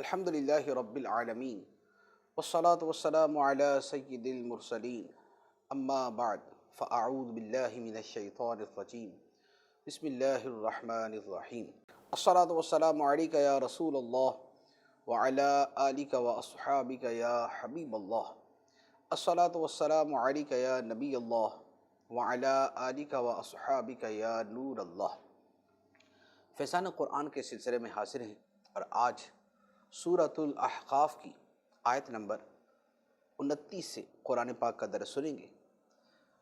الحمد للہ رب العالمین والصلاة والسلام علی سید المرسلین اما بعد فاعوذ باللہ من الشیطان الرجیم بسم اللہ الرحمن الرحیم الصلاة والسلام علیک یا رسول اللہ وعلی آلک واصحابک یا حبیب اللہ الصلاة والسلام علیک یا نبی اللہ وعلی آلک واصحابک یا نور اللہ۔ فیضان قرآن کے سلسلے میں حاضر ہیں اور آج سورۃ الاحقاف کی آیت نمبر 29 سے قرآن پاک کا درس سنیں گے۔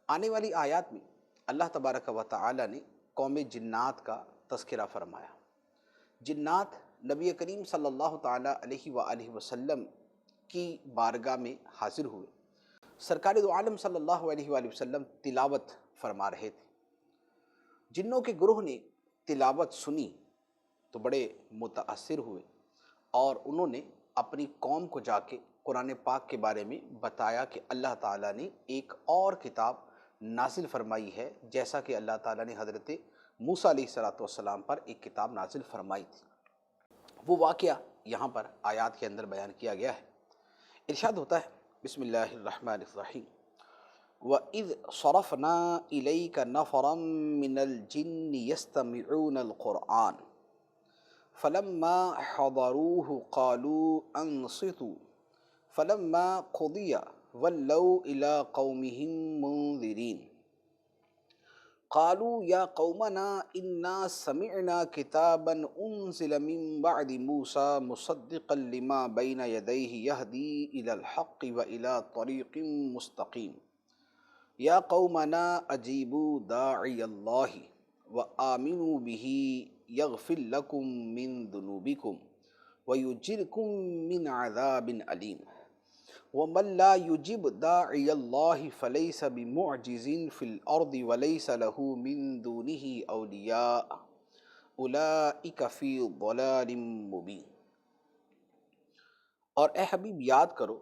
آنے والی آیات میں اللہ تبارک و تعالی نے قوم جنات کا تذکرہ فرمایا۔ جنات نبی کریم صلی اللہ تعالیٰ علیہ وآلہ وسلم کی بارگاہ میں حاضر ہوئے۔ سرکار دو عالم صلی اللہ علیہ وآلہ وسلم تلاوت فرما رہے تھے۔ جنوں کے گروہ نے تلاوت سنی تو بڑے متاثر ہوئے اور انہوں نے اپنی قوم کو جا کے قرآن پاک کے بارے میں بتایا کہ اللہ تعالیٰ نے ایک اور کتاب نازل فرمائی ہے، جیسا کہ اللہ تعالیٰ نے حضرت موسیٰ علیہ السلام پر ایک کتاب نازل فرمائی تھی۔ وہ واقعہ یہاں پر آیات کے اندر بیان کیا گیا ہے۔ ارشاد ہوتا ہے بسم اللہ الرحمن الرحیم وَإِذْ صَرَفْنَا إِلَيْكَ نَفَرًا مِّنَ الْجِنِّ يَسْتَمِعُونَ الْقُرْآنَ فَلَمَّا حَضَرُوهُ قَالُوا أَنصِتُوا فَلَمَّا قُضِيَ وَلَّوْا إِلَىٰ قَوْمِهِم مُّنذِرِينَ قَالُوا يَا قَوْمَنَا إِنَّا سَمِعْنَا كِتَابًا أُنزِلَ مِن بَعْدِ مُوسَىٰ مُصَدِّقًا لِّمَا بَيْنَ يَدَيْهِ يَهْدِي إِلَى الْحَقِّ وَإِلَىٰ طَرِيقٍ مُّسْتَقِيمٍ یا قومنا اجیبوا داعی اللہ وآمنوا بہ یغفر لکم من ذنوبکم ویجرکم من عذاب علیم ومن لا یجب داعی اللہ فلیس بمعجز فی الارض ولیس له من دونہ اولیاء اولئک فی ضلال مبین۔ اور اے حبیب یاد کرو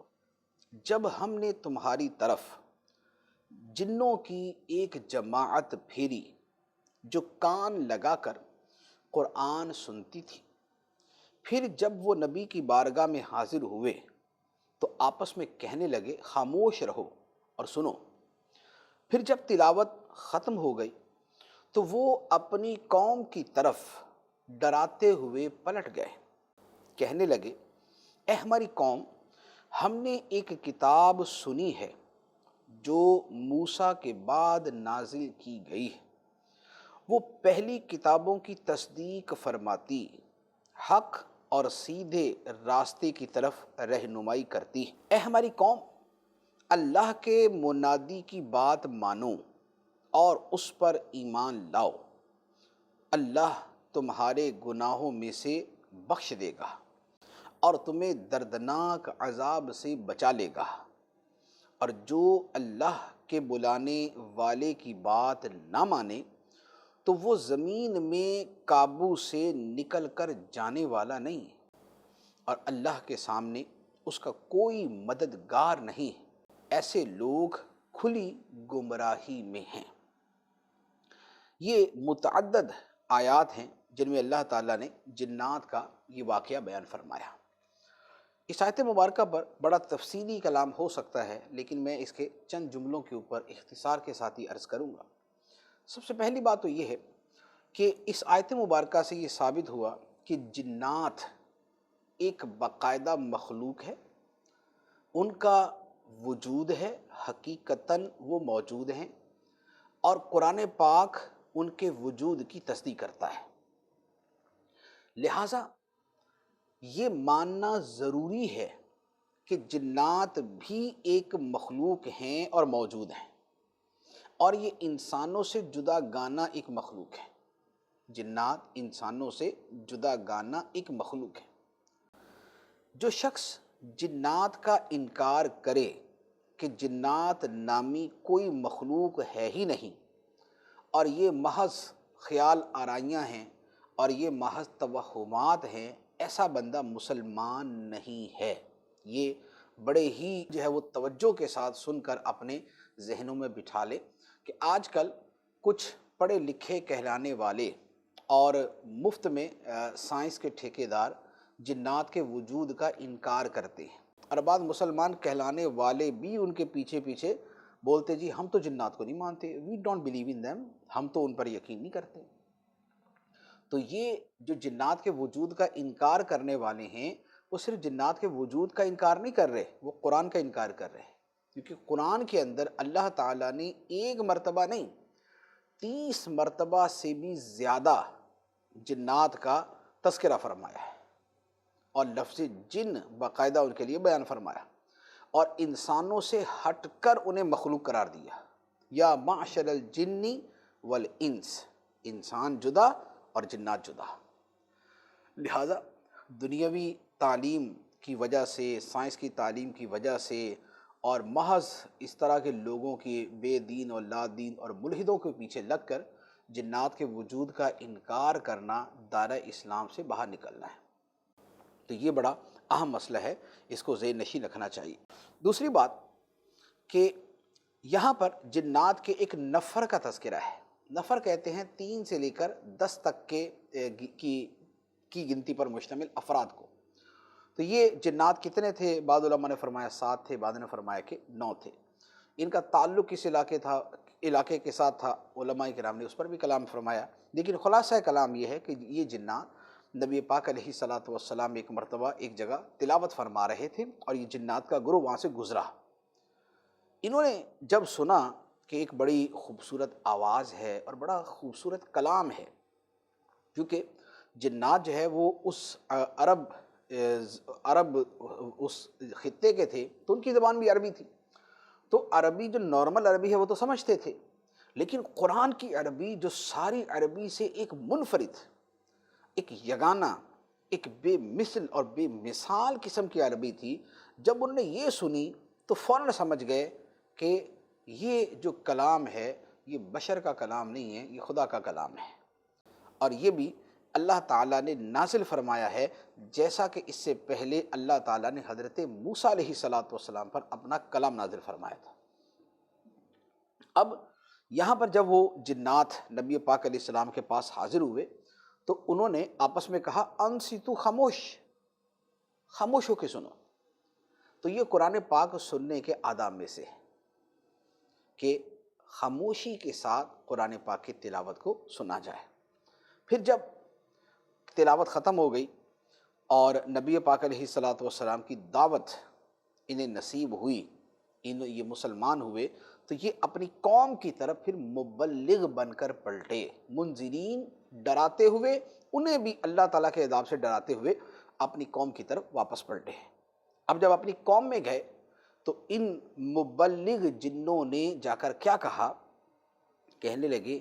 جب ہم نے تمہاری طرف جنوں کی ایک جماعت بھیری جو کان لگا کر قرآن سنتی تھی، پھر جب وہ نبی کی بارگاہ میں حاضر ہوئے تو آپس میں کہنے لگے خاموش رہو اور سنو۔ پھر جب تلاوت ختم ہو گئی تو وہ اپنی قوم کی طرف ڈراتے ہوئے پلٹ گئے، کہنے لگے اے ہماری قوم، ہم نے ایک کتاب سنی ہے جو موسیٰ کے بعد نازل کی گئی ہے، وہ پہلی کتابوں کی تصدیق فرماتی، حق اور سیدھے راستے کی طرف رہنمائی کرتی ہے۔ اے ہماری قوم، اللہ کے منادی کی بات مانو اور اس پر ایمان لاؤ، اللہ تمہارے گناہوں میں سے بخش دے گا اور تمہیں دردناک عذاب سے بچا لے گا، اور جو اللہ کے بلانے والے کی بات نہ مانے تو وہ زمین میں قابو سے نکل کر جانے والا نہیں ہے اور اللہ کے سامنے اس کا کوئی مددگار نہیں ہے۔ ایسے لوگ کھلی گمراہی میں ہیں۔ یہ متعدد آیات ہیں جن میں اللہ تعالیٰ نے جنات کا یہ واقعہ بیان فرمایا۔ اس آیت مبارکہ پر بڑا تفصیلی کلام ہو سکتا ہے، لیکن میں اس کے چند جملوں کے اوپر اختصار کے ساتھ ہی عرض کروں گا۔ سب سے پہلی بات تو یہ ہے کہ اس آیت مبارکہ سے یہ ثابت ہوا کہ جنات ایک باقاعدہ مخلوق ہے، ان کا وجود ہے، حقیقتاً وہ موجود ہیں اور قرآن پاک ان کے وجود کی تصدیق کرتا ہے۔ لہٰذا یہ ماننا ضروری ہے کہ جنات بھی ایک مخلوق ہیں اور موجود ہیں، اور یہ انسانوں سے جدا گانا ایک مخلوق ہے۔ جنات انسانوں سے جدا گانا ایک مخلوق ہے۔ جو شخص جنات کا انکار کرے کہ جنات نامی کوئی مخلوق ہے ہی نہیں اور یہ محض خیال آرائیاں ہیں اور یہ محض توہمات ہیں، ایسا بندہ مسلمان نہیں ہے۔ یہ بڑے ہی وہ توجہ کے ساتھ سن کر اپنے ذہنوں میں بٹھا لے کہ آج کل کچھ پڑھے لکھے کہلانے والے اور مفت میں سائنس کے ٹھیکیدار جنات کے وجود کا انکار کرتے ہیں، اور بعض مسلمان کہلانے والے بھی ان کے پیچھے پیچھے بولتے جی ہم تو جنات کو نہیں مانتے، we don't believe in them, ہم تو ان پر یقین نہیں کرتے۔ تو یہ جو جنات کے وجود کا انکار کرنے والے ہیں، وہ صرف جنات کے وجود کا انکار نہیں کر رہے، وہ قرآن کا انکار کر رہے ہیں، کیونکہ قرآن کے اندر اللہ تعالیٰ نے ایک مرتبہ نہیں 30 مرتبہ سے بھی زیادہ جنات کا تذکرہ فرمایا ہے، اور لفظ جن باقاعدہ ان کے لیے بیان فرمایا، اور انسانوں سے ہٹ کر انہیں مخلوق قرار دیا، یا معشر الجن والانس، انسان جدا اور جنات جدا۔ لہذا دنیاوی تعلیم کی وجہ سے، سائنس کی تعلیم کی وجہ سے، اور محض اس طرح کے لوگوں کی بے دین اور لا دین اور ملحدوں کے پیچھے لگ کر جنات کے وجود کا انکار کرنا دائرہ اسلام سے باہر نکلنا ہے۔ تو یہ بڑا اہم مسئلہ ہے، اس کو ذہن نشین رکھنا چاہیے۔ دوسری بات کہ یہاں پر جنات کے ایک نفر کا تذکرہ ہے۔ نفر کہتے ہیں 3 سے لے کر 10 تک کی گنتی پر مشتمل افراد کو۔ تو یہ جنات کتنے تھے؟ بعض علماء نے فرمایا 7 تھے، بعض نے فرمایا کہ 9 تھے۔ ان کا تعلق کس علاقے کے ساتھ تھا، علماء کرام نے اس پر بھی کلام فرمایا، لیکن خلاصہ کلام یہ ہے کہ یہ جنات نبی پاک علیہ الصلاۃ والسلام ایک مرتبہ ایک جگہ تلاوت فرما رہے تھے، اور یہ جنات کا گروہ وہاں سے گزرا۔ انہوں نے جب سنا کہ ایک بڑی خوبصورت آواز ہے اور بڑا خوبصورت کلام ہے، کیونکہ جنات جو ہے وہ اس عرب اس خطے کے تھے، تو ان کی زبان بھی عربی تھی، تو عربی جو نارمل عربی ہے وہ تو سمجھتے تھے، لیکن قرآن کی عربی جو ساری عربی سے ایک منفرد، ایک یگانہ، ایک بے مثل اور بے مثال قسم کی عربی تھی، جب انہوں نے یہ سنی تو فوراً سمجھ گئے کہ یہ جو کلام ہے یہ بشر کا کلام نہیں ہے، یہ خدا کا کلام ہے، اور یہ بھی اللہ تعالیٰ نے نازل فرمایا ہے، جیسا کہ اس سے پہلے اللہ تعالیٰ نے حضرت موسیٰ علیہ السلام پر اپنا کلام نازل فرمایا تھا۔ اب یہاں پر جب وہ جنات نبی پاک علیہ السلام کے پاس حاضر ہوئے تو انہوں نے آپس میں کہا انصتو، خاموش ہو کے سنو۔ تو یہ قرآن پاک سننے کے آداب میں سے ہے کہ خاموشی کے ساتھ قرآن پاک کی تلاوت کو سنا جائے۔ پھر جب تلاوت ختم ہو گئی اور نبی پاک علیہ السلام کی دعوت انہیں نصیب ہوئی، یہ مسلمان ہوئے، تو یہ اپنی قوم کی طرف پھر مبلغ بن کر پلٹے، منذرین، ڈراتے ہوئے، انہیں بھی اللہ تعالیٰ کے عذاب سے ڈراتے ہوئے اپنی قوم کی طرف واپس پلٹے۔ اب جب اپنی قوم میں گئے تو ان مبلغ جنوں نے جا کر کیا کہا؟ کہنے لگے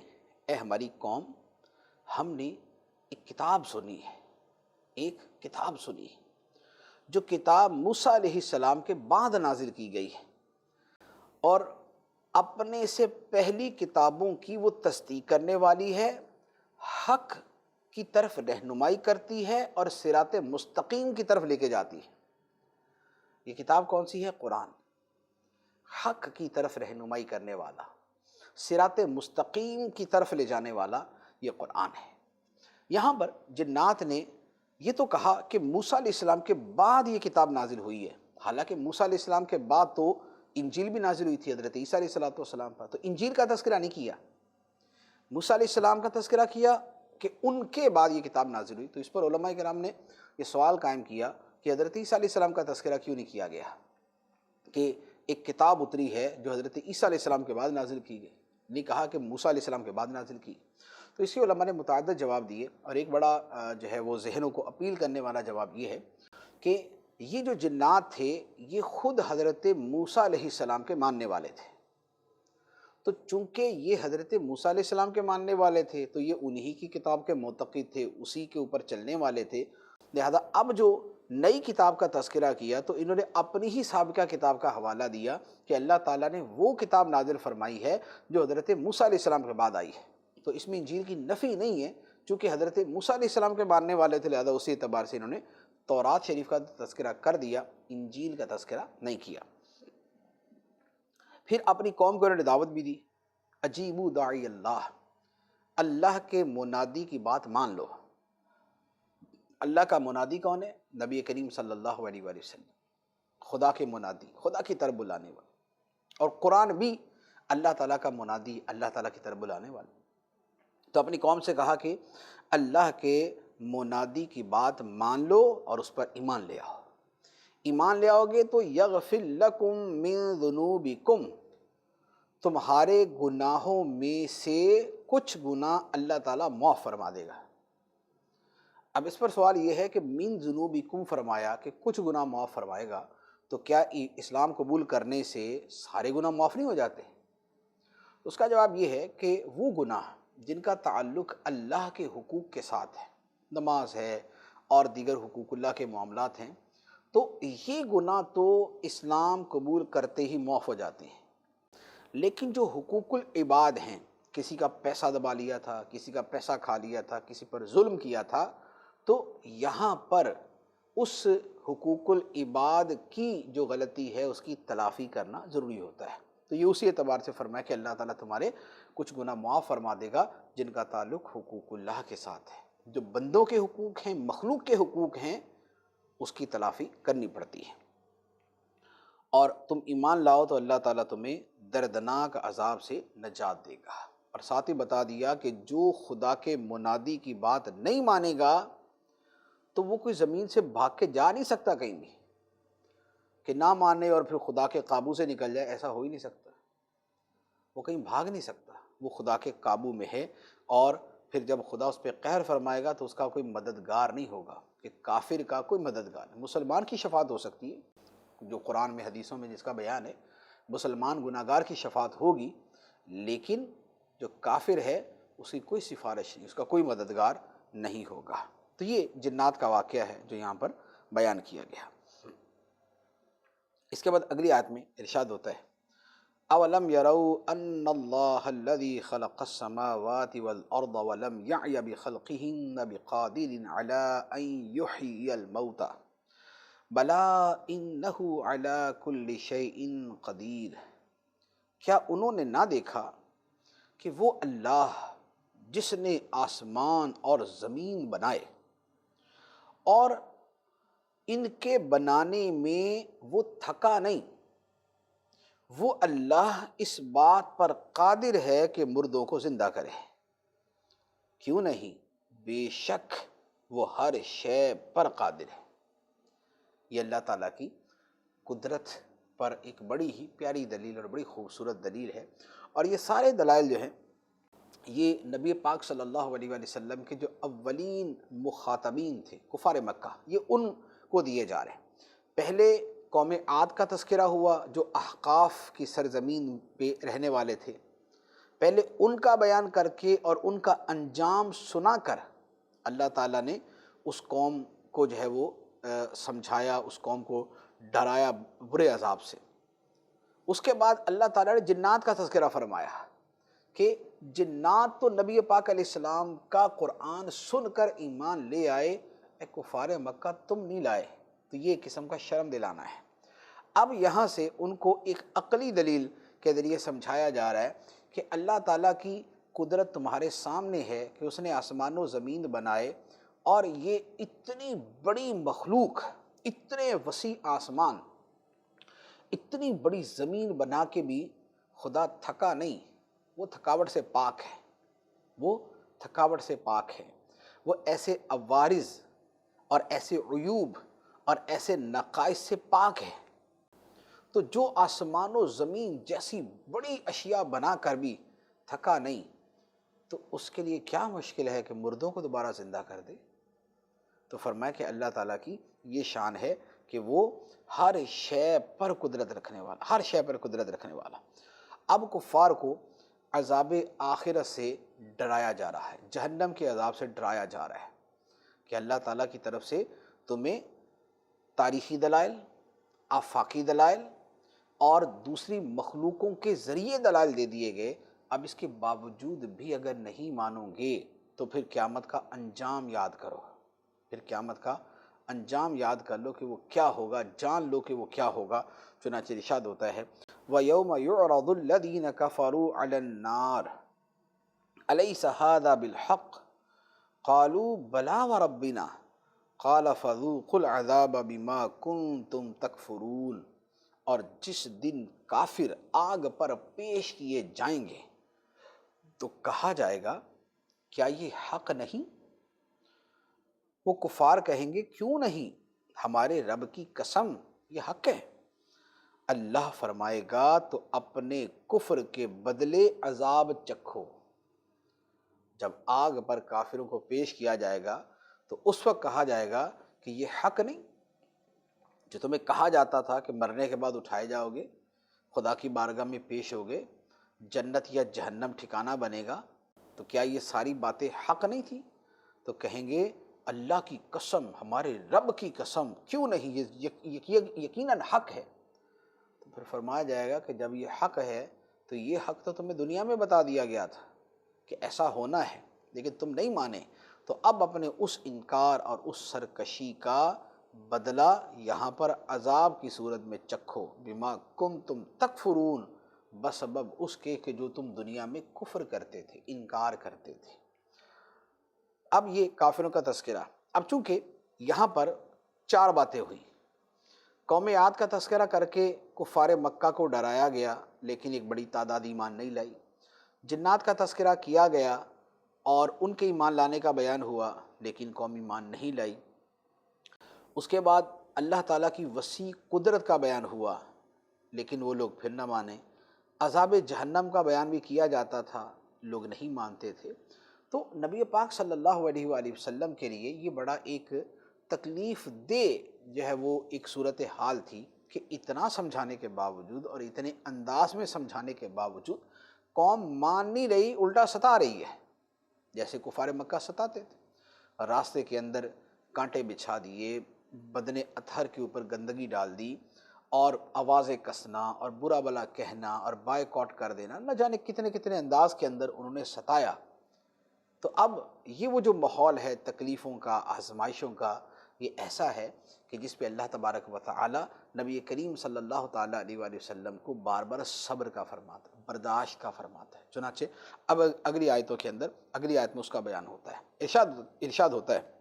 اے ہماری قوم، ہم نے ایک کتاب سنی ہے، ایک کتاب سنی ہے جو کتاب موسیٰ علیہ السلام کے بعد نازل کی گئی ہے، اور اپنے سے پہلی کتابوں کی وہ تصدیق کرنے والی ہے، حق کی طرف رہنمائی کرتی ہے اور صراط مستقیم کی طرف لے کے جاتی ہے۔ یہ کتاب کون سی ہے؟ قرآن۔ حق کی طرف رہنمائی کرنے والا، صراط مستقیم کی طرف لے جانے والا یہ قرآن ہے۔ یہاں پر جنات نے یہ تو کہا کہ موسیٰ علیہ السلام کے بعد یہ کتاب نازل ہوئی ہے، حالانکہ موسیٰ علیہ السلام کے بعد تو انجیل بھی نازل ہوئی تھی حضرت عیسیٰ علیہ السلام پر، تو انجیل کا تذکرہ نہیں کیا، موسیٰ علیہ السلام کا تذکرہ کیا کہ ان کے بعد یہ کتاب نازل ہوئی۔ تو اس پر علماء کرام نے یہ سوال قائم کیا کہ حضرت عیسیٰ علیہ السلام کا تذکرہ کیوں نہیں کیا گیا، کہ ایک کتاب اتری ہے جو حضرت عیسیٰ علیہ السلام کے بعد نازل کی گئی، نہیں کہا کہ موسیٰ علیہ السلام کے بعد نازل کی۔ تو اس کے علماء نے متعدد جواب دیے، اور ایک بڑا جو ہے وہ ذہنوں کو اپیل کرنے والا جواب یہ ہے کہ یہ جو جنات تھے یہ خود حضرت موسیٰ علیہ السلام کے ماننے والے تھے، تو چونکہ یہ حضرت موسیٰ علیہ السلام کے ماننے والے تھے تو یہ انہی کی کتاب کے معتقد تھے، اسی کے اوپر چلنے والے تھے، لہذا اب جو نئی کتاب کا تذکرہ کیا تو انہوں نے اپنی ہی سابقہ کتاب کا حوالہ دیا کہ اللہ تعالیٰ نے وہ کتاب نازل فرمائی ہے جو حضرت موسیٰ علیہ السلام کے بعد آئی ہے۔ تو اس میں انجیل کی نفی نہیں ہے، چونکہ حضرت موسیٰ علیہ السلام کے ماننے والے تھے، لہذا اسی اعتبار سے انہوں نے تورات شریف کا تذکرہ کر دیا، انجیل کا تذکرہ نہیں کیا۔ پھر اپنی قوم کو انہوں نے دعوت بھی دی، اجیبوا داعی اللہ، اللہ کے منادی کی بات مان لو۔ اللہ کا منادی کون ہے؟ نبی کریم صلی اللہ علیہ وآلہ وسلم، خدا کے منادی، خدا کی طرف بلانے والا۔ اور قرآن بھی اللہ تعالیٰ کا منادی، اللہ تعالیٰ کی طرف بلانے والا۔ تو اپنی قوم سے کہا کہ اللہ کے منادی کی بات مان لو اور اس پر ایمان لے آؤ۔ ایمان لے آؤ گے تو یغفر لکم من ذنوبکم، تمہارے گناہوں میں سے کچھ گناہ اللہ تعالیٰ معاف فرما دے گا۔ اب اس پر سوال یہ ہے کہ من ذنوبکم فرمایا کہ کچھ گناہ معاف فرمائے گا، تو کیا اسلام قبول کرنے سے سارے گناہ معاف نہیں ہو جاتے؟ اس کا جواب یہ ہے کہ وہ گناہ جن کا تعلق اللہ کے حقوق کے ساتھ ہے، نماز ہے اور دیگر حقوق اللہ کے معاملات ہیں، تو یہ گناہ تو اسلام قبول کرتے ہی معاف ہو جاتے ہیں۔ لیکن جو حقوق العباد ہیں، کسی کا پیسہ دبا لیا تھا، کسی کا پیسہ کھا لیا تھا، کسی پر ظلم کیا تھا، تو یہاں پر اس حقوق العباد کی جو غلطی ہے اس کی تلافی کرنا ضروری ہوتا ہے۔ تو یہ اسی اعتبار سے فرمایا کہ اللہ تعالیٰ تمہارے کچھ گناہ معاف فرما دے گا جن کا تعلق حقوق اللہ کے ساتھ ہے۔ جو بندوں کے حقوق ہیں، مخلوق کے حقوق ہیں، اس کی تلافی کرنی پڑتی ہے۔ اور تم ایمان لاؤ تو اللہ تعالیٰ تمہیں دردناک عذاب سے نجات دے گا۔ اور ساتھ ہی بتا دیا کہ جو خدا کے منادی کی بات نہیں مانے گا تو وہ کوئی زمین سے بھاگ کے جا نہیں سکتا کہیں بھی، کہ نہ مانے اور پھر خدا کے قابو سے نکل جائے، ایسا ہو ہی نہیں سکتا۔ وہ کہیں بھاگ نہیں سکتا، وہ خدا کے قابو میں ہے۔ اور پھر جب خدا اس پہ قہر فرمائے گا تو اس کا کوئی مددگار نہیں ہوگا، کہ کافر کا کوئی مددگار نہیں۔ مسلمان کی شفاعت ہو سکتی ہے، جو قرآن میں حدیثوں میں جس کا بیان ہے، مسلمان گناہگار کی شفاعت ہوگی، لیکن جو کافر ہے اس کی کوئی سفارش نہیں، اس کا کوئی مددگار نہیں ہوگا۔ تو یہ جنات کا واقعہ ہے جو یہاں پر بیان کیا گیا۔ اس کے بعد اگلی آیت میں ارشاد ہوتا ہے، اولم یروا ان اللہ الذی خلق السماوات والارض ولم یعی بخلقہن بقادر علی ان یحیی الموتى بلا انہ علی کل شیء قدیر۔ کیا انہوں نے نہ دیکھا کہ وہ اللہ جس نے آسمان اور زمین بنائے اور ان کے بنانے میں وہ تھکا نہیں، وہ اللہ اس بات پر قادر ہے کہ مردوں کو زندہ کرے۔ کیوں نہیں، بے شک وہ ہر شے پر قادر ہے۔ یہ اللہ تعالیٰ کی قدرت پر ایک بڑی ہی پیاری دلیل اور بڑی خوبصورت دلیل ہے۔ اور یہ سارے دلائل جو ہیں یہ نبی پاک صلی اللہ علیہ وآلہ وسلم کے جو اولین مخاطبین تھے، کفار مکہ، یہ ان کو دیے جا رہے ہیں۔ پہلے قوم عاد کا تذکرہ ہوا جو احقاف کی سرزمین پہ رہنے والے تھے، پہلے ان کا بیان کر کے اور ان کا انجام سنا کر اللہ تعالیٰ نے اس قوم کو جو ہے وہ سمجھایا، اس قوم کو ڈرایا برے عذاب سے۔ اس کے بعد اللہ تعالیٰ نے جنات کا تذکرہ فرمایا کہ جنات تو نبی پاک علیہ السلام کا قرآن سن کر ایمان لے آئے، اے کفار مکہ تم نہیں لائے، تو یہ قسم کا شرم دلانا ہے۔ اب یہاں سے ان کو ایک عقلی دلیل کے ذریعے سمجھایا جا رہا ہے کہ اللہ تعالیٰ کی قدرت تمہارے سامنے ہے کہ اس نے آسمان و زمین بنائے، اور یہ اتنی بڑی مخلوق، اتنے وسیع آسمان، اتنی بڑی زمین بنا کے بھی خدا تھکا نہیں، وہ تھکاوٹ سے پاک ہے، وہ تھکاوٹ سے پاک ہے، وہ ایسے عوارض اور ایسے عیوب اور ایسے نقائص سے پاک ہے۔ تو جو آسمان و زمین جیسی بڑی اشیاء بنا کر بھی تھکا نہیں، تو اس کے لیے کیا مشکل ہے کہ مردوں کو دوبارہ زندہ کر دے؟ تو فرمایا کہ اللہ تعالیٰ کی یہ شان ہے کہ وہ ہر شے پر قدرت رکھنے والا، ہر شے پر قدرت رکھنے والا۔ اب کفار کو عذاب آخرت سے ڈرایا جا رہا ہے، جہنم کے عذاب سے ڈرایا جا رہا ہے کہ اللہ تعالیٰ کی طرف سے تمہیں تاریخی دلائل، آفاقی دلائل اور دوسری مخلوقوں کے ذریعے دلائل دے دیے گئے۔ اب اس کے باوجود بھی اگر نہیں مانو گے تو پھر قیامت کا انجام یاد کرو، پھر قیامت کا انجام یاد کر لو کہ وہ کیا ہوگا، جان لو کہ وہ کیا ہوگا۔ چنانچہ ارشاد ہوتا ہے وَيَوْمَ يُعْرَضُ الَّذِينَ كَفَرُوا عَلَى النَّارِ أَلَيْسَ هَذَا بِالْحَقِّ قَالُوا بَلَىٰ وَرَبِّنَا قال فذوقوا العذاب بما کنتم تکفرون، اور جس دن کافر آگ پر پیش کیے جائیں گے تو کہا جائے گا کیا یہ حق نہیں؟ وہ کفار کہیں گے کیوں نہیں، ہمارے رب کی قسم یہ حق ہے۔ اللہ فرمائے گا تو اپنے کفر کے بدلے عذاب چکھو۔ جب آگ پر کافروں کو پیش کیا جائے گا تو اس وقت کہا جائے گا کہ یہ حق نہیں، جو تمہیں کہا جاتا تھا کہ مرنے کے بعد اٹھائے جاؤ گے، خدا کی بارگاہ میں پیش ہوگے، جنت یا جہنم ٹھکانہ بنے گا، تو کیا یہ ساری باتیں حق نہیں تھی؟ تو کہیں گے اللہ کی قسم، ہمارے رب کی قسم، کیوں نہیں، یہ یقیناً حق ہے۔ تو پھر فرمایا جائے گا کہ جب یہ حق ہے تو یہ حق تو تمہیں دنیا میں بتا دیا گیا تھا کہ ایسا ہونا ہے، لیکن تم نہیں مانے، تو اب اپنے اس انکار اور اس سرکشی کا بدلہ یہاں پر عذاب کی صورت میں چکھو، بما کنتم تکفرون، بسبب اس کے کہ جو تم دنیا میں کفر کرتے تھے، انکار کرتے تھے۔ اب یہ کافروں کا تذکرہ۔ اب چونکہ یہاں پر چار باتیں ہوئی، قوم عاد کا تذکرہ کر کے کفار مکہ کو ڈرایا گیا لیکن ایک بڑی تعداد ایمان نہیں لائی، جنات کا تذکرہ کیا گیا اور ان کے ایمان لانے کا بیان ہوا لیکن قوم ایمان نہیں لائی، اس کے بعد اللہ تعالیٰ کی وسیع قدرت کا بیان ہوا لیکن وہ لوگ پھر نہ مانے، عذاب جہنم کا بیان بھی کیا جاتا تھا، لوگ نہیں مانتے تھے۔ تو نبی پاک صلی اللہ علیہ وآلہ وسلم کے لیے یہ بڑا ایک تکلیف دہ جو ہے وہ ایک صورت حال تھی کہ اتنا سمجھانے کے باوجود اور اتنے انداز میں سمجھانے کے باوجود قوم مان نہیں رہی، الٹا ستا رہی ہے، جیسے کفار مکہ ستاتے تھے، راستے کے اندر کانٹے بچھا دیے، بدن اطہر کے اوپر گندگی ڈال دی اور آوازیں کسنا اور برا بلا کہنا اور بائیکاٹ کر دینا، نہ جانے کتنے کتنے انداز کے اندر انہوں نے ستایا۔ تو اب یہ وہ جو ماحول ہے تکلیفوں کا، آزمائشوں کا، یہ ایسا ہے کہ جس پہ اللہ تبارک و تعالی نبی کریم صلی اللہ تعالیٰ علیہ وآلہ وسلم کو بار بار صبر کا فرماتا ہے، برداشت کا فرماتا ہے۔ چنانچہ اب اگلی آیتوں کے اندر، اگلی آیت میں اس کا بیان ہوتا ہے، ارشاد ہوتا ہے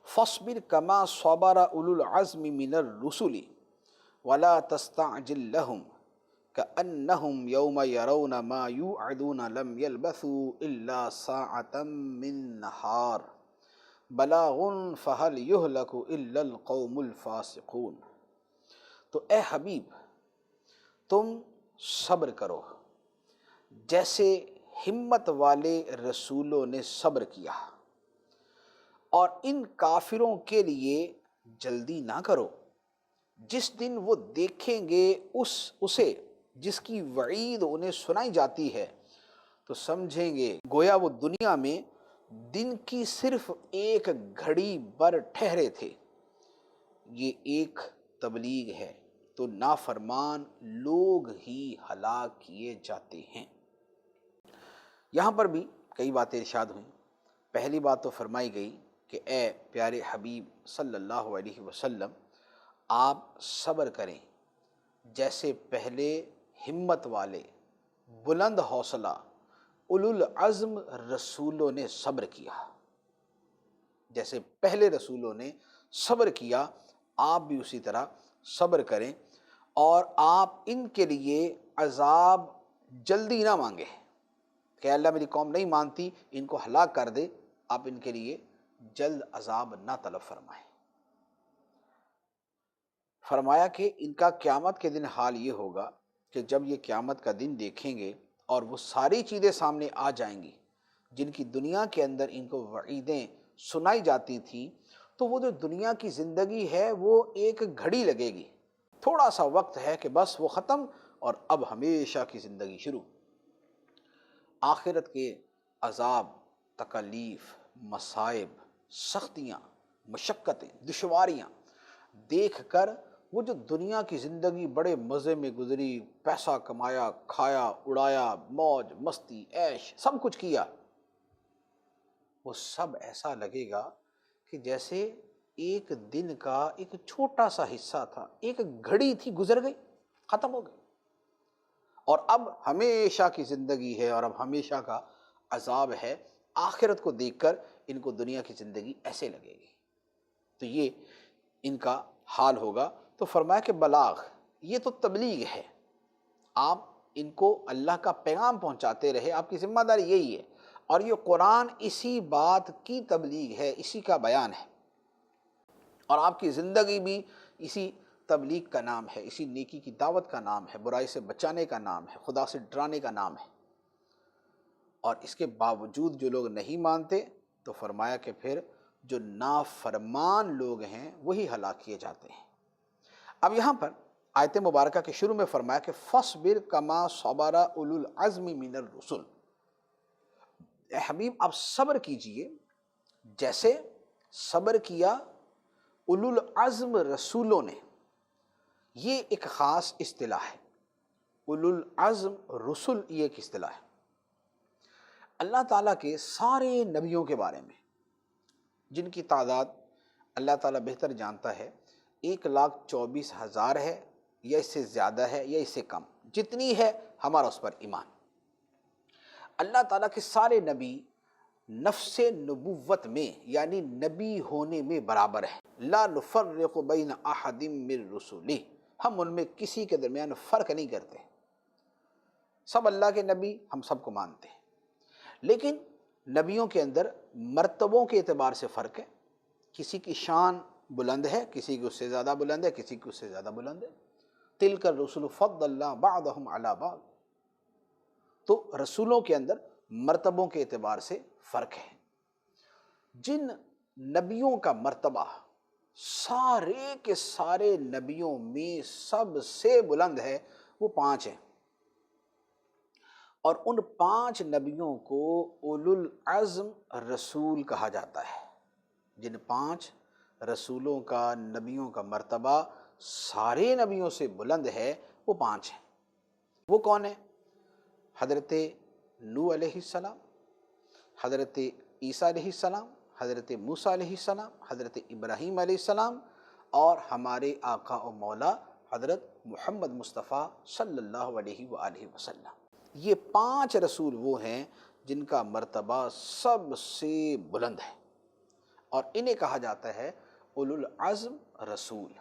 فاصبر کما صبر اولو العزم من الرسل ولا تستعجل لهم كأنهم يوم يرون ما يوعدون لم يلبثوا إلا ساعة من نهار بلاغ فهل يهلك إلا القوم الفاسقون۔ تو اے حبیب تم صبر کرو جیسے ہمت والے رسولوں نے صبر کیا، اور ان کافروں کے لیے جلدی نہ کرو، جس دن وہ دیکھیں گے اسے جس کی وعید انہیں سنائی جاتی ہے تو سمجھیں گے گویا وہ دنیا میں دن کی صرف ایک گھڑی بر ٹھہرے تھے۔ یہ ایک تبلیغ ہے تو نافرمان لوگ ہی ہلاک کیے جاتے ہیں۔ یہاں پر بھی کئی باتیں ارشاد ہوئیں۔ پہلی بات تو فرمائی گئی کہ اے پیارے حبیب صلی اللہ علیہ وسلم آپ صبر کریں جیسے پہلے ہمت والے بلند حوصلہ اولو العزم رسولوں نے صبر کیا، جیسے پہلے رسولوں نے صبر کیا آپ بھی اسی طرح صبر کریں، اور آپ ان کے لیے عذاب جلدی نہ مانگے کہ اللہ میری قوم نہیں مانتی ان کو ہلاک کر دے، آپ ان کے لیے جلد عذاب نہ طلب فرمائیں۔ فرمایا کہ ان کا قیامت کے دن حال یہ ہوگا کہ جب یہ قیامت کا دن دیکھیں گے اور وہ ساری چیزیں سامنے آ جائیں گی جن کی دنیا کے اندر ان کو وعیدیں سنائی جاتی تھیں، تو وہ جو دنیا کی زندگی ہے وہ ایک گھڑی لگے گی، تھوڑا سا وقت ہے کہ بس وہ ختم اور اب ہمیشہ کی زندگی شروع۔ آخرت کے عذاب، تکالیف، مصائب، سختیاں، مشقتیں، دشواریاں دیکھ کر وہ جو دنیا کی زندگی بڑے مزے میں گزری، پیسہ کمایا، کھایا، اڑایا، موج مستی عیش سب کچھ کیا، وہ سب ایسا لگے گا کہ جیسے ایک دن کا ایک چھوٹا سا حصہ تھا، ایک گھڑی تھی گزر گئی، ختم ہو گئی، اور اب ہمیشہ کی زندگی ہے اور اب ہمیشہ کا عذاب ہے۔ آخرت کو دیکھ کر ان کو دنیا کی زندگی ایسے لگے گی۔ تو یہ ان کا حال ہوگا۔ تو فرمایا کہ بلاغ یہ تو تبلیغ ہے، آپ ان کو اللہ کا پیغام پہنچاتے رہے، آپ کی ذمہ داری یہی ہے، اور یہ قرآن اسی بات کی تبلیغ ہے، اسی کا بیان ہے، اور آپ کی زندگی بھی اسی تبلیغ کا نام ہے، اسی نیکی کی دعوت کا نام ہے، برائی سے بچانے کا نام ہے، خدا سے ڈرانے کا نام ہے۔ اور اس کے باوجود جو لوگ نہیں مانتے تو فرمایا کہ پھر جو نافرمان لوگ ہیں وہی ہلاک کیے جاتے ہیں۔ اب یہاں پر آیت مبارکہ کے شروع میں فرمایا کہ فَاصْبِرْ كَمَا صَبَرَ أُولُو الْعَزْمِ مِنَ الرُّسُلِ، اے حبیب آپ صبر کیجئے جیسے صبر کیا اولو العزم رسولوں نے۔ یہ ایک خاص اصطلاح ہے، اولو العزم رسول، یہ ایک اصطلاح ہے اللہ تعالیٰ کے سارے نبیوں کے بارے میں، جن کی تعداد اللہ تعالیٰ بہتر جانتا ہے، 1,24,000 ہے یا اس سے زیادہ ہے یا اس سے کم، جتنی ہے ہمارا اس پر ایمان۔ اللہ تعالیٰ کے سارے نبی نفس نبوت میں یعنی نبی ہونے میں برابر ہے، لا نفرق بین احد من رسولہ، ہم ان میں کسی کے درمیان فرق نہیں کرتے، سب اللہ کے نبی، ہم سب کو مانتے ہیں، لیکن نبیوں کے اندر مرتبوں کے اعتبار سے فرق ہے، کسی کی شان بلند ہے، کسی کی اس سے زیادہ بلند ہے، کسی کی اس سے زیادہ بلند ہے، تلک الرسل فضلنا بعضهم علی بعض، تو رسولوں کے اندر مرتبوں کے اعتبار سے فرق ہے۔ جن نبیوں کا مرتبہ سارے کے سارے نبیوں میں سب سے بلند ہے وہ 5 ہیں، اور ان 5 نبیوں کو اولو العزم رسول کہا جاتا ہے۔ جن 5 رسولوں کا، نبیوں کا مرتبہ سارے نبیوں سے بلند ہے وہ 5 ہیں۔ وہ کون ہیں؟ حضرت نوح علیہ السلام، حضرت عیسیٰ علیہ السلام، حضرت موسیٰ علیہ السلام، حضرت ابراہیم علیہ السلام، اور ہمارے آقا و مولا حضرت محمد مصطفیٰ صلی اللہ علیہ وآلہ وسلم۔ یہ 5 رسول وہ ہیں جن کا مرتبہ سب سے بلند ہے، اور انہیں کہا جاتا ہے اولو العزم رسول۔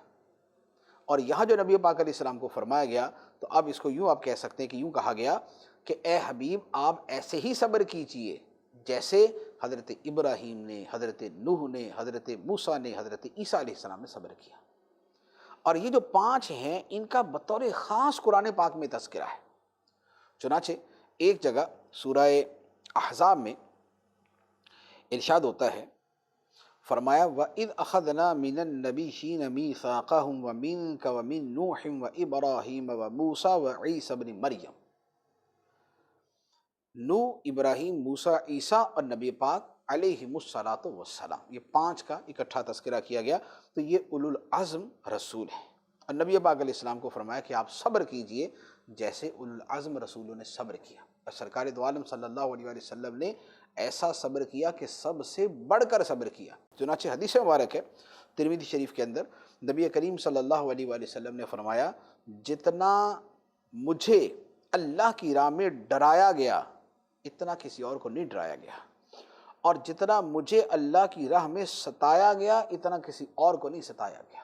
اور یہاں جو نبی پاک علیہ السلام کو فرمایا گیا، تو اب اس کو یوں آپ کہہ سکتے ہیں کہ یوں کہا گیا کہ اے حبیب آپ ایسے ہی صبر کیجئے جیسے حضرت ابراہیم نے، حضرت نوح نے، حضرت موسیٰ نے، حضرت عیسیٰ علیہ السلام نے صبر کیا۔ اور یہ جو 5 ہیں ان کا بطور خاص قرآن پاک میں تذکرہ ہے۔ چنانچہ ایک جگہ سورہ احزاب میں ارشاد ہوتا ہے، فرمایا وَإِذْ أَخَذْنَا مِنَ النَّبِيِّينَ مِيثَاقَهُمْ وَمِنْكَ وَمِن نُوحٍ وَإِبْرَاهِيمَ وَمُوسَىٰ وَعِيسَىٰ ابْنِ مریم۔ نوح، ابراہیم، موسیٰ، عیسیٰ اور نبی پاک علیہم السلام، یہ 5 کا اکٹھا تذکرہ کیا گیا، تو یہ اولو العزم رسول ہیں۔ اور نبی پاک علیہ السلام کو فرمایا کہ آپ صبر کیجئے جیسے اولو العزم رسولوں نے صبر کیا، اور سرکار دو عالم صلی اللہ علیہ وآلہ وسلم نے ایسا صبر کیا کہ سب سے بڑھ کر صبر کیا۔ چنانچہ حدیث مبارک ہے ترمذی شریف کے اندر، نبی کریم صلی اللہ علیہ وآلہ وسلم نے فرمایا جتنا مجھے اللہ کی راہ میں ڈرایا گیا اتنا کسی اور کو نہیں ڈرایا گیا، اور جتنا مجھے اللہ کی راہ میں ستایا گیا اتنا کسی اور کو نہیں ستایا گیا۔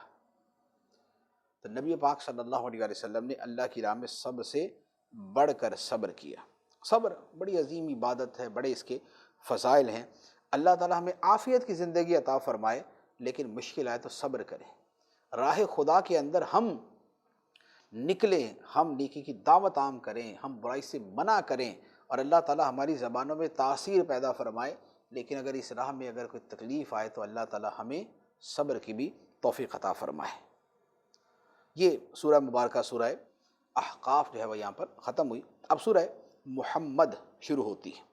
تو نبی پاک صلی اللہ علیہ وسلم نے اللہ کی راہ میں سب سے بڑھ کر صبر کیا۔ صبر بڑی عظیم عبادت ہے، بڑے اس کے فضائل ہیں۔ اللہ تعالیٰ ہمیں عافیت کی زندگی عطا فرمائے، لیکن مشکل آئے تو صبر کریں، راہ خدا کے اندر ہم نکلیں، ہم نیکی کی دعوت عام کریں، ہم برائی سے منع کریں، اور اللہ تعالیٰ ہماری زبانوں میں تاثیر پیدا فرمائے، لیکن اگر اس راہ میں اگر کوئی تکلیف آئے تو اللہ تعالیٰ ہمیں صبر کی بھی توفیق عطا فرمائے۔ یہ سورہ مبارکہ سورہ احقاف جو ہے وہ یہاں پر ختم ہوئی۔ اب سورہ محمد شروع ہوتی ہے۔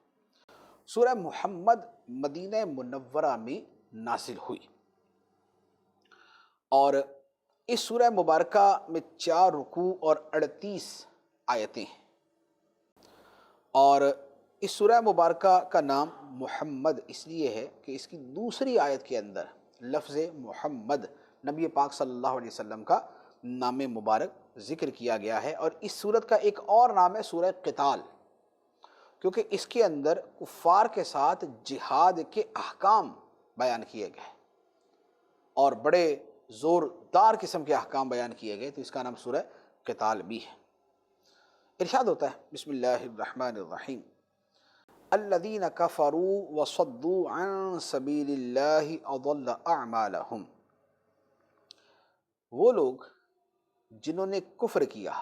سورہ محمد مدینہ منورہ میں نازل ہوئی، اور اس سورہ مبارکہ میں 4 رکوع اور 38 آیتیں ہیں، اور اس سورہ مبارکہ کا نام محمد اس لیے ہے کہ اس کی دوسری آیت کے اندر لفظ محمد نبی پاک صلی اللہ علیہ وسلم کا نام مبارک ذکر کیا گیا ہے، اور اس سورت کا ایک اور نام ہے سورہ قتال، کیونکہ اس کے اندر کفار کے ساتھ جہاد کے احکام بیان کیے گئے۔ اور بڑے زوردار قسم کے احکام بیان کیے گئے، تو اس کا نام سورہ قتال بھی ہے۔ ارشاد ہوتا ہے بسم اللہ الرحمن الرحیم الذین کفروا وصدوا عن سبیل اللہ اضل اعمالہم، وہ لوگ جنہوں نے کفر کیا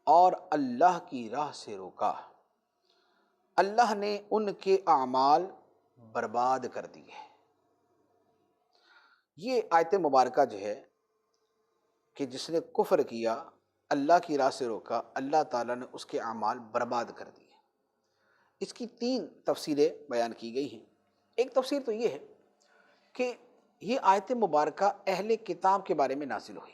اور اللہ کی راہ سے روکا، اللہ نے ان کے اعمال برباد کر دیے۔ یہ آیت مبارکہ جو ہے کہ جس نے کفر کیا، اللہ کی راہ سے روکا، اللہ تعالیٰ نے اس کے اعمال برباد کر دیے۔ اس کی 3 تفسیریں بیان کی گئی ہیں۔ ایک تفسیر تو یہ ہے کہ یہ آیت مبارکہ اہل کتاب کے بارے میں نازل ہوئی۔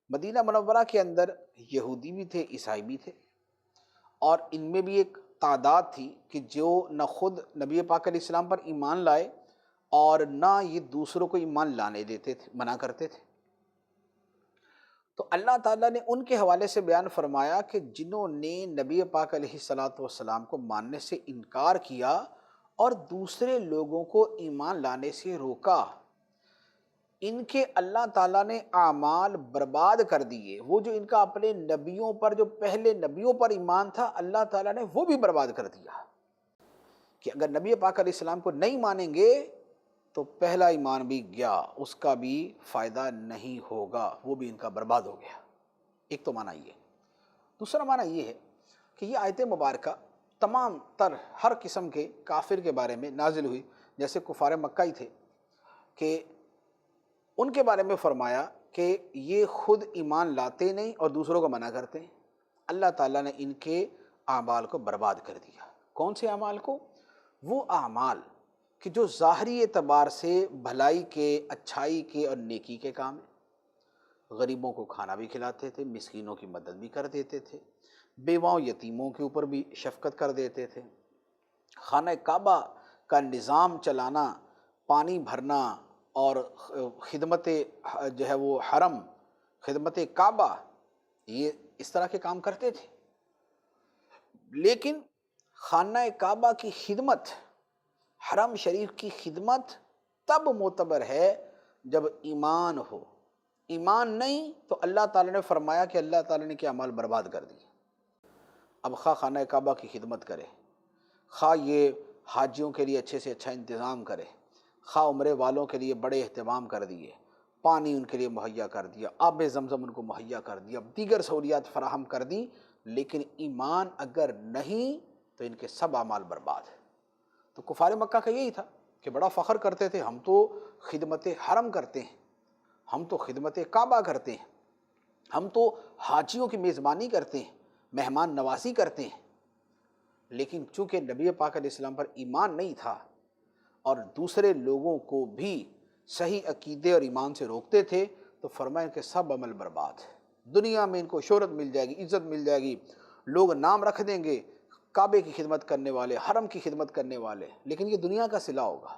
مدینہ منورہ کے اندر یہودی بھی تھے، عیسائی بھی تھے، اور ان میں بھی ایک تعداد تھی کہ جو نہ خود نبی پاک علیہ السلام پر ایمان لائے اور نہ یہ دوسروں کو ایمان لانے دیتے تھے، منع کرتے تھے۔ تو اللہ تعالیٰ نے ان کے حوالے سے بیان فرمایا کہ جنہوں نے نبی پاک علیہ السلام کو ماننے سے انکار کیا اور دوسرے لوگوں کو ایمان لانے سے روکا، ان کے اللہ تعالیٰ نے اعمال برباد کر دیے۔ وہ جو ان کا اپنے نبیوں پر، جو پہلے نبیوں پر ایمان تھا، اللہ تعالیٰ نے وہ بھی برباد کر دیا کہ اگر نبی پاک علیہ السلام کو نہیں مانیں گے تو پہلا ایمان بھی گیا، اس کا بھی فائدہ نہیں ہوگا، وہ بھی ان کا برباد ہو گیا۔ ایک تو معنی یہ۔ دوسرا معنی یہ ہے کہ یہ آیت مبارکہ تمام تر ہر قسم کے کافر کے بارے میں نازل ہوئی، جیسے کفار مکہ ہی تھے کہ ان کے بارے میں فرمایا کہ یہ خود ایمان لاتے نہیں اور دوسروں کو منع کرتے ہیں۔ اللہ تعالیٰ نے ان کے اعمال کو برباد کر دیا۔ کون سے اعمال کو؟ وہ اعمال کہ جو ظاہری اعتبار سے بھلائی کے، اچھائی کے اور نیکی کے کام ہیں۔ غریبوں کو کھانا بھی کھلاتے تھے، مسکینوں کی مدد بھی کر دیتے تھے، بیواؤں یتیموں کے اوپر بھی شفقت کر دیتے تھے، خانہ کعبہ کا نظام چلانا، پانی بھرنا اور خدمت جو ہے وہ حرم، خدمت کعبہ، یہ اس طرح کے کام کرتے تھے۔ لیکن خانہ کعبہ کی خدمت، حرم شریف کی خدمت تب معتبر ہے جب ایمان ہو۔ ایمان نہیں تو اللہ تعالیٰ نے فرمایا کہ اللہ تعالیٰ نے کے اعمال برباد کر دیے۔ اب خواہ خانہ کعبہ کی خدمت کرے، خواہ یہ حاجیوں کے لیے اچھے سے اچھا انتظام کرے، خواہ عمرے والوں کے لیے بڑے اہتمام کر دیے، پانی ان کے لیے مہیا کر دیا، آب زمزم ان کو مہیا کر دیا، دیگر سہولیات فراہم کر دی، لیکن ایمان اگر نہیں تو ان کے سب اعمال برباد۔ تو کفار مکہ کا یہی تھا کہ بڑا فخر کرتے تھے، ہم تو خدمت حرم کرتے ہیں، ہم تو خدمت کعبہ کرتے ہیں، ہم تو حاجیوں کی میزبانی کرتے ہیں، مہمان نوازی کرتے ہیں۔ لیکن چونکہ نبی پاک علیہ السلام پر ایمان نہیں تھا اور دوسرے لوگوں کو بھی صحیح عقیدے اور ایمان سے روکتے تھے، تو فرمایا کہ سب عمل برباد۔ دنیا میں ان کو شہرت مل جائے گی، عزت مل جائے گی، لوگ نام رکھ دیں گے کعبے کی خدمت کرنے والے، حرم کی خدمت کرنے والے، لیکن یہ دنیا کا صلہ ہوگا،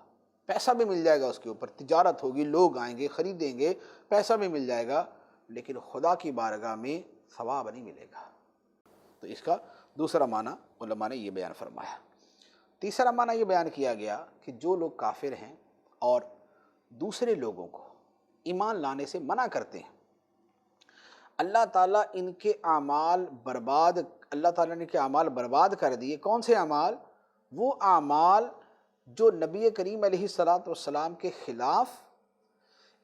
پیسہ بھی مل جائے گا، اس کے اوپر تجارت ہوگی، لوگ آئیں گے خریدیں گے، پیسہ بھی مل جائے گا، لیکن خدا کی بارگاہ میں ثواب نہیں ملے گا۔ تو اس کا دوسرا معنی علماء نے یہ بیان فرمایا۔ تیسرا معنی یہ بیان کیا گیا کہ جو لوگ کافر ہیں اور دوسرے لوگوں کو ایمان لانے سے منع کرتے ہیں، اللہ تعالیٰ ان کے اعمال برباد، اللہ تعالیٰ نے ان کے اعمال برباد کر دیے۔ کون سے اعمال؟ وہ اعمال جو نبی کریم علیہ السلام کے خلاف،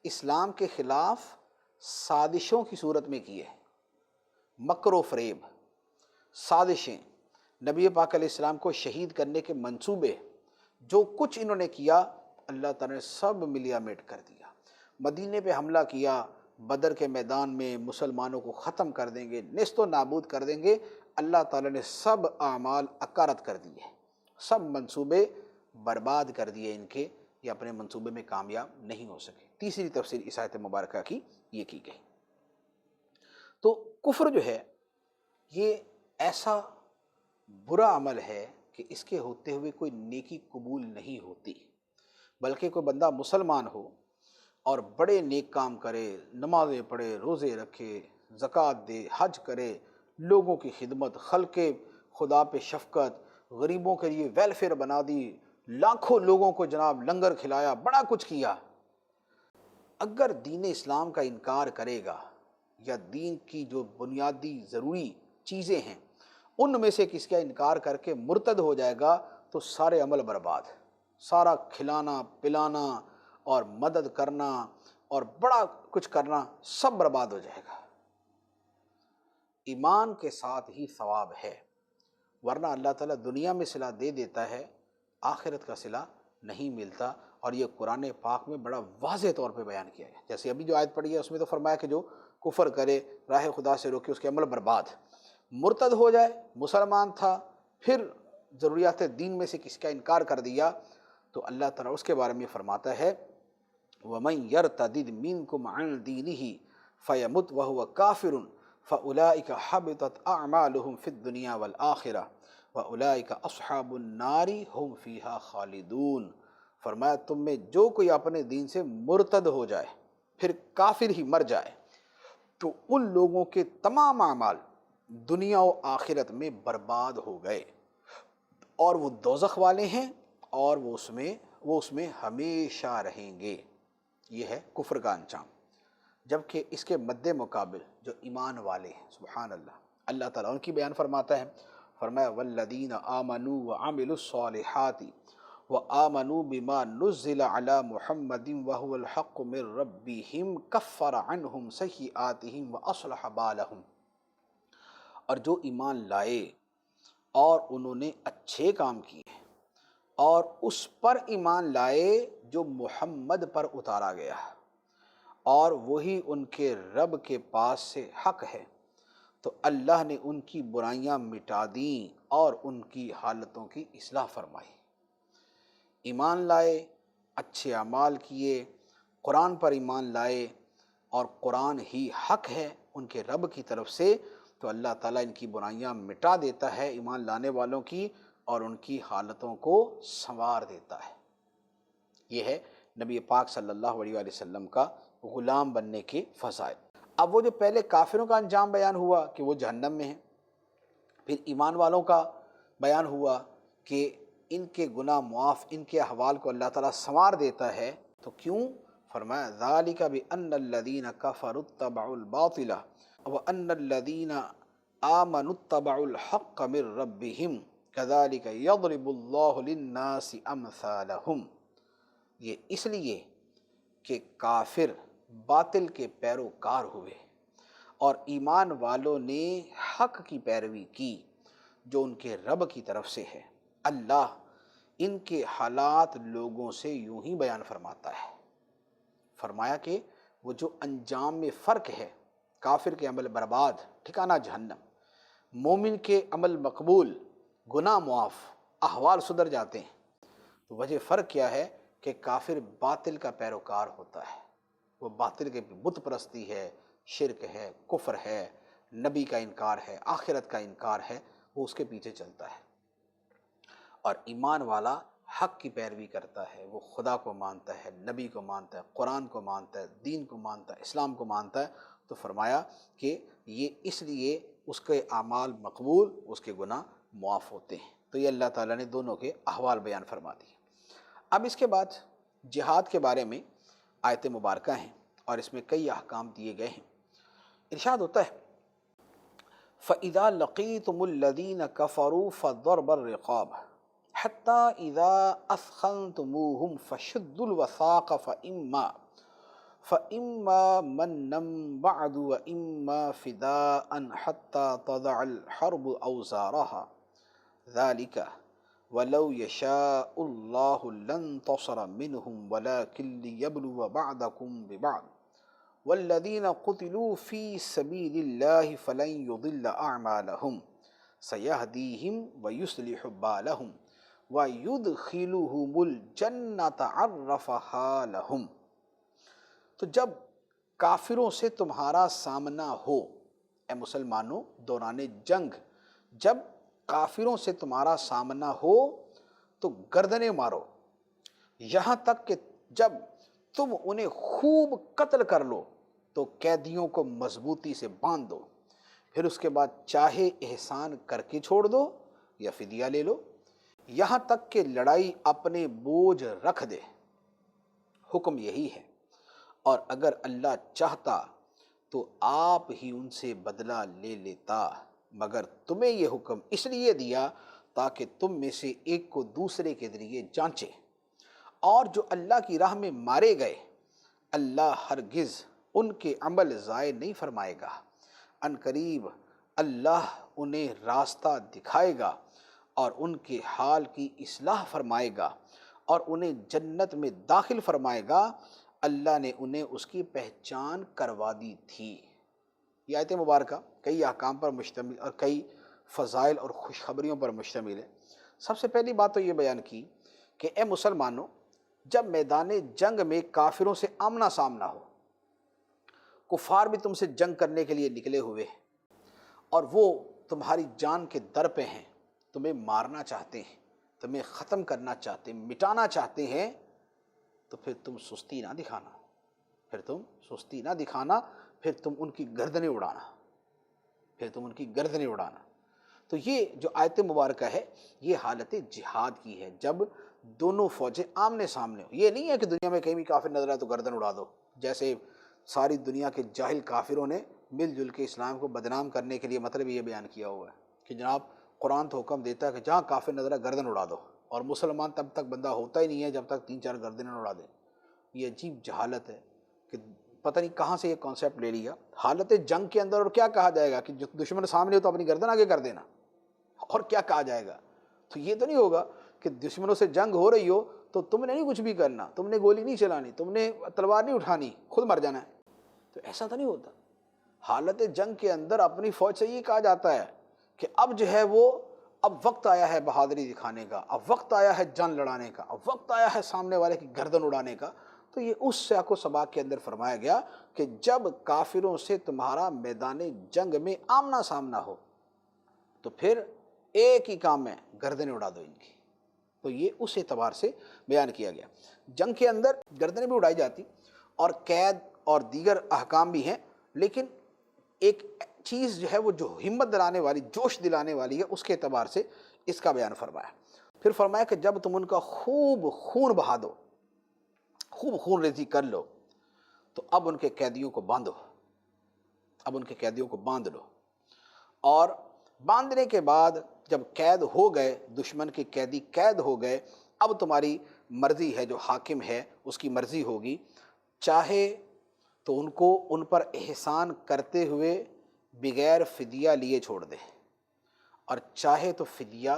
اسلام کے خلاف سازشوں کی صورت میں کیے، مکر و فریب، سازشیں، نبی پاک علیہ السلام کو شہید کرنے کے منصوبے، جو کچھ انہوں نے کیا اللہ تعالیٰ نے سب ملیا میٹ کر دیا۔ مدینے پہ حملہ کیا، بدر کے میدان میں مسلمانوں کو ختم کر دیں گے، نیست و نابود کر دیں گے، اللہ تعالیٰ نے سب اعمال اکارت کر دیے، سب منصوبے برباد کر دیے ان کے، یہ اپنے منصوبے میں کامیاب نہیں ہو سکے۔ تیسری تفسیر اس آیت مبارکہ کی یہ کی گئی۔ تو کفر جو ہے یہ ایسا برا عمل ہے کہ اس کے ہوتے ہوئے کوئی نیکی قبول نہیں ہوتی، بلکہ کوئی بندہ مسلمان ہو اور بڑے نیک کام کرے، نمازیں پڑھے، روزے رکھے، زکوٰۃ دے، حج کرے، لوگوں کی خدمت، خلق خدا پہ شفقت، غریبوں کے لیے ویلفیئر بنا دی، لاکھوں لوگوں کو جناب لنگر کھلایا، بڑا کچھ کیا۔ اگر دین اسلام کا انکار کرے گا یا دین کی جو بنیادی ضروری چیزیں ہیں ان میں سے کس کا انکار کر کے مرتد ہو جائے گا تو سارے عمل برباد، سارا کھلانا پلانا اور مدد کرنا اور بڑا کچھ کرنا سب برباد ہو جائے گا۔ ایمان کے ساتھ ہی ثواب ہے، ورنہ اللہ تعالیٰ دنیا میں صلہ دے دیتا ہے، آخرت کا صلہ نہیں ملتا۔ اور یہ قرآن پاک میں بڑا واضح طور پہ بیان کیا ہے، جیسے ابھی جو آیت پڑھی ہے اس میں تو فرمایا کہ جو کفر کرے، راہ خدا سے روکے، اس کے عمل برباد، مرتد ہو جائے، مسلمان تھا پھر ضروریات دین میں سے کسی کا انکار کر دیا تو اللہ تعالیٰ اس کے بارے میں فرماتا ہے وَمَن يَرْتَدِدْ مِنْكُمْ عَنْ دِينِهِ فَيَمُتْ وَهُوَ كَافِرٌ فَأُولَٰئِكَ حَبِطَتْ أَعْمَالُهُمْ فِي الدُّنْيَا وَالْآخِرَةِ وَأُولَٰئِكَ أَصْحَابُ النَّارِ هُمْ فِيهَا خَالِدُونَ۔ فرمایا تم میں جو کوئی اپنے دین سے مرتد ہو جائے پھر کافر ہی مر جائے تو ان لوگوں کے تمام اعمال دنیا و آخرت میں برباد ہو گئے اور وہ دوزخ والے ہیں اور وہ اس میں ہمیشہ رہیں گے۔ یہ ہے کفر کا انجام۔ جبکہ اس کے مد مقابل جو ایمان والے ہیں، سبحان اللہ، اللہ تعالیٰ ان کی بیان فرماتا ہے، فرمایا والذین آمنوا وعملوا الصالحات وآمنوا بما نزل على محمد وهو الحق من ربهم كفر عنهم سیئاتهم واصلح بالهم۔ اور جو ایمان لائے اور انہوں نے اچھے کام کیے اور اس پر ایمان لائے جو محمد پر اتارا گیا اور وہی ان کے رب کے پاس سے حق ہے، تو اللہ نے ان کی برائیاں مٹا دیں اور ان کی حالتوں کی اصلاح فرمائی۔ ایمان لائے، اچھے اعمال کیے، قرآن پر ایمان لائے اور قرآن ہی حق ہے ان کے رب کی طرف سے، تو اللہ تعالیٰ ان کی برائیاں مٹا دیتا ہے ایمان لانے والوں کی اور ان کی حالتوں کو سنوار دیتا ہے۔ یہ ہے نبی پاک صلی اللہ علیہ وآلہ وسلم کا غلام بننے کے فضائل۔ اب وہ جو پہلے کافروں کا انجام بیان ہوا کہ وہ جہنم میں ہیں، پھر ایمان والوں کا بیان ہوا کہ ان کے گناہ معاف، ان کے احوال کو اللہ تعالیٰ سنوار دیتا ہے، تو کیوں؟ فرمایا ذَلِكَ بِأَنَّ الَّذِينَ كَفَرُوا اتَّبَعُوا الْبَاطِلَ وَأَنَّ الَّذِينَ آمَنُوا اتَّبَعُوا الْحَقَّ مِن رَّبِّهِمْ كَذَلِكَ يَضْرِبُ اللَّهُ لِلنَّاسِ أَمْثَالَهُمْ۔ یہ اس لیے کہ کافر باطل کے پیروکار ہوئے اور ایمان والوں نے حق کی پیروی کی جو ان کے رب کی طرف سے ہے، اللہ ان کے حالات لوگوں سے یوں ہی بیان فرماتا ہے۔ فرمایا کہ وہ جو انجام میں فرق ہے، کافر کے عمل برباد، ٹھکانہ جہنم، مومن کے عمل مقبول، گناہ معاف، احوال سدھر جاتے ہیں۔ تو وجہ فرق کیا ہے کہ کافر باطل کا پیروکار ہوتا ہے، وہ باطل کے بت پرستی ہے، شرک ہے، کفر ہے، نبی کا انکار ہے، آخرت کا انکار ہے، وہ اس کے پیچھے چلتا ہے۔ اور ایمان والا حق کی پیروی کرتا ہے، وہ خدا کو مانتا ہے، نبی کو مانتا ہے، قرآن کو مانتا ہے، دین کو مانتا ہے، اسلام کو مانتا ہے، تو فرمایا کہ یہ اس لیے اس کے اعمال مقبول، اس کے گناہ معاف ہوتے ہیں۔ تو یہ اللہ تعالیٰ نے دونوں کے احوال بیان فرما دیے۔ اب اس کے بعد جہاد کے بارے میں آیت مبارکہ ہیں اور اس میں کئی احکام دیے گئے ہیں۔ ارشاد ہوتا ہے فَإِذَا لَقِيتُمُ الَّذِينَ كَفَرُوا فَضَرْبَ الرِّقَابِ حَتَّى إِذَا أَثْخَنْتُمُوهُمْ فَشُدُّوا الْوَثَاقَ فَإِمَّا مَنًّا بَعْدُ وَإِمَّا فِدَاءً حَتَّى تَضَعَ الْحَرْبُ أَوْزَارَهَا ذَلِكَ وَلَوْ يَشَاءُ اللَّهُ لَانتَصَرَ مِنْهُمْ وَلَكِنْ لِيَبْلُوَ بَعْضَكُمْ بِبَعْضٍ وَالَّذِينَ قُتِلُوا فِي سَبِيلِ اللَّهِ فَلَنْ يُضِلَّ أَعْمَالَهُمْ سَيَهْدِيهِمْ وَيُصْلِحُ بَالَهُمْ وَيُدْخِلُهُمُ الْجَنَّةَ عَرَّفَهَا لَهُمْ۔ تو جب کافروں سے تمہارا سامنا ہو، اے مسلمانوں، دوران جنگ جب کافروں سے تمہارا سامنا ہو تو گردنیں مارو، یہاں تک کہ جب تم انہیں خوب قتل کر لو تو قیدیوں کو مضبوطی سے باندھ دو، پھر اس کے بعد چاہے احسان کر کے چھوڑ دو یا فدیہ لے لو۔ یہاں تک کہ لڑائی اپنے بوجھ رکھ دے، حکم یہی ہے، اور اگر اللہ چاہتا تو آپ ہی ان سے بدلہ لے لیتا، مگر تمہیں یہ حکم اس لیے دیا تاکہ تم میں سے ایک کو دوسرے کے ذریعے جانچے، اور جو اللہ کی راہ میں مارے گئے اللہ ہرگز ان کے عمل ضائع نہیں فرمائے گا، ان قریب اللہ انہیں راستہ دکھائے گا اور ان کے حال کی اصلاح فرمائے گا اور انہیں جنت میں داخل فرمائے گا، اللہ نے انہیں اس کی پہچان کروا دی تھی۔ یہ آیت مبارکہ کئی احکام پر مشتمل اور کئی فضائل اور خوشخبریوں پر مشتمل ہے۔ سب سے پہلی بات تو یہ بیان کی کہ اے مسلمانوں، جب میدان جنگ میں کافروں سے آمنا سامنا ہو، کفار بھی تم سے جنگ کرنے کے لیے نکلے ہوئے ہیں اور وہ تمہاری جان کے در پہ ہیں، تمہیں مارنا چاہتے ہیں، تمہیں ختم کرنا چاہتے ہیں، مٹانا چاہتے ہیں، تو پھر تم سستی نہ دکھانا، پھر تم ان کی گردنیں اڑانا۔ تو یہ جو آیت مبارکہ ہے یہ حالت جہاد کی ہے، جب دونوں فوجیں آمنے سامنے ہو۔ یہ نہیں ہے کہ دنیا میں کہیں بھی کافر نظر آئے تو گردن اڑا دو، جیسے ساری دنیا کے جاہل کافروں نے مل جل کے اسلام کو بدنام کرنے کے لیے مطلب یہ بیان کیا ہوا ہے کہ جناب قرآن تو حکم دیتا ہے کہ جہاں کافر نظر آئے گردن اڑا دو، اور مسلمان تب تک بندہ ہوتا ہی نہیں ہے جب تک 3-4 گردنیں اڑا دے۔ یہ عجیب جہالت ہے کہ پتہ نہیں کہاں سے یہ کانسیپٹ لے لیا۔ حالت جنگ کے اندر اور کیا کہا جائے گا کہ جو دشمن سامنے ہو تو اپنی گردن آگے کر دینا، اور کیا کہا جائے گا؟ تو یہ تو نہیں ہوگا کہ دشمنوں سے جنگ ہو رہی ہو تو تم نے نہیں کچھ بھی کرنا، تم نے گولی نہیں چلانی، تم نے تلوار نہیں اٹھانی، خود مر جانا ہے۔ تو ایسا تو نہیں ہوتا۔ حالت جنگ کے اندر اپنی فوج سے یہ کہا جاتا ہے کہ اب جو ہے وہ اب وقت آیا ہے بہادری دکھانے کا، اب وقت آیا ہے جنگ لڑانے کا، اب وقت آیا ہے سامنے والے کی گردن اڑانے کا۔ تو یہ اس سیاق و سباق کے اندر فرمایا گیا کہ جب کافروں سے تمہارا میدان جنگ میں آمنا سامنا ہو تو پھر ایک ہی کام ہے، گردنیں اڑا دو ان کی۔ تو یہ اس اعتبار سے بیان کیا گیا۔ جنگ کے اندر گردنیں بھی اڑائی جاتی اور قید اور دیگر احکام بھی ہیں، لیکن ایک چیز جو ہے وہ جو ہمت دلانے والی، جوش دلانے والی ہے، اس کے اعتبار سے اس کا بیان فرمایا۔ پھر فرمایا کہ جب تم ان کا خوب خون بہا دو، خوب خون ریزی کر لو، تو اب ان کے قیدیوں کو باندھ لو، اور باندھنے کے بعد جب قید ہو گئے، دشمن کے قیدی قید ہو گئے، اب تمہاری مرضی ہے، جو حاکم ہے اس کی مرضی ہوگی، چاہے تو ان کو ان پر احسان کرتے ہوئے بغیر فدیہ لیے چھوڑ دے، اور چاہے تو فدیہ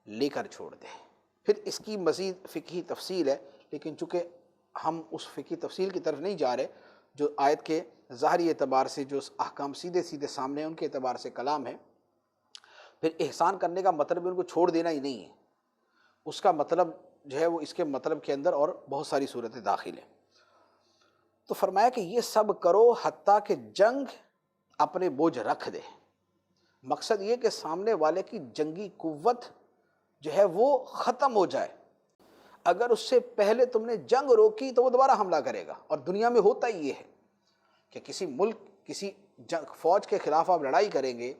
لے کر چھوڑ دے۔ پھر اس کی مزید فقہی تفصیل ہے، لیکن چونکہ ہم اس فقہی تفصیل کی طرف نہیں جا رہے، جو آیت کے ظاہری اعتبار سے جو احکام سیدھے سامنے ہیں ان کے اعتبار سے کلام ہے۔ پھر احسان کرنے کا مطلب ان کو چھوڑ دینا ہی نہیں ہے، اس کا مطلب جو ہے وہ اس کے مطلب کے اندر اور بہت ساری صورتیں داخل ہیں۔ تو فرمایا کہ یہ سب کرو حتیٰ کہ جنگ اپنے بوجھ رکھ دے۔ مقصد یہ کہ سامنے والے کی جنگی قوت جو ہے وہ ختم ہو جائے۔ اگر اس سے پہلے تم نے جنگ روکی تو وہ دوبارہ حملہ کرے گا، اور دنیا میں ہوتا ہی یہ ہے کہ کسی ملک کسی فوج کے خلاف آپ لڑائی کریں گے،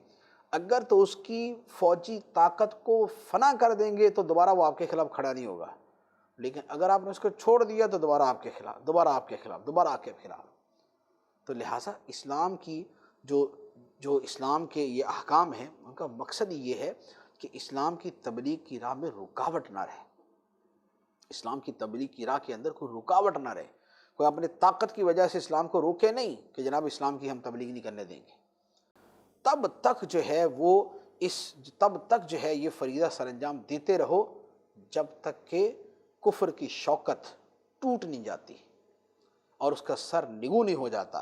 اگر تو اس کی فوجی طاقت کو فنا کر دیں گے تو دوبارہ وہ آپ کے خلاف کھڑا نہیں ہوگا، لیکن اگر آپ نے اس کو چھوڑ دیا تو دوبارہ آپ کے خلاف۔ تو لہٰذا اسلام کی جو اسلام کے یہ احکام ہیں ان کا مقصد یہ ہے کہ اسلام کی تبلیغ کی راہ میں رکاوٹ نہ رہے، اسلام کی تبلیغ کی راہ کے اندر کوئی رکاوٹ نہ رہے، کوئی اپنے طاقت کی وجہ سے اسلام کو روکے نہیں کہ جناب اسلام کی ہم تبلیغ نہیں کرنے دیں گے۔ تب تک جو ہے یہ فریضہ سر انجام دیتے رہو جب تک کہ کفر کی شوکت ٹوٹ نہیں جاتی اور اس کا سر نگو نہیں ہو جاتا،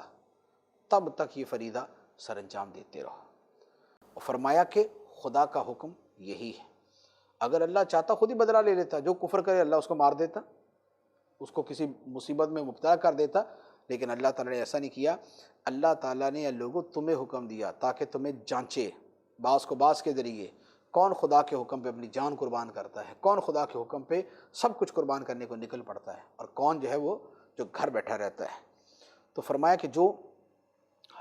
تب تک یہ فریضہ سر انجام دیتے رہو۔ اور فرمایا کہ خدا کا حکم یہی ہے، اگر اللہ چاہتا خود ہی بدلہ لے لیتا، جو کفر کرے اللہ اس کو مار دیتا، اس کو کسی مصیبت میں مبتلا کر دیتا، لیکن اللہ تعالیٰ نے ایسا نہیں کیا۔ اللہ تعالیٰ نے لوگوں تمہیں حکم دیا تاکہ تمہیں جانچے بعض کو بعض کے ذریعے، کون خدا کے حکم پہ اپنی جان قربان کرتا ہے، کون خدا کے حکم پہ سب کچھ قربان کرنے کو نکل پڑتا ہے، اور کون جو ہے وہ جو گھر بیٹھا رہتا ہے۔ تو فرمایا کہ جو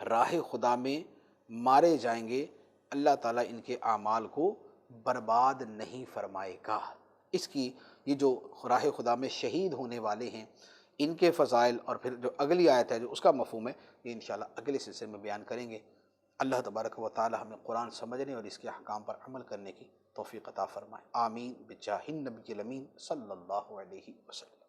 راہ خدا میں مارے جائیں گے اللہ تعالیٰ ان کے اعمال کو برباد نہیں فرمائے گا۔ اس کی یہ جو راہ خدا میں شہید ہونے والے ہیں ان کے فضائل، اور پھر جو اگلی آیت ہے جو اس کا مفہوم ہے، یہ انشاءاللہ اگلے سلسلے میں بیان کریں گے۔ اللہ تبارک و تعالی ہمیں قرآن سمجھنے اور اس کے احکام پر عمل کرنے کی توفیق عطا فرمائے، آمین بجاہ النبی الامین صلی اللہ علیہ وسلم۔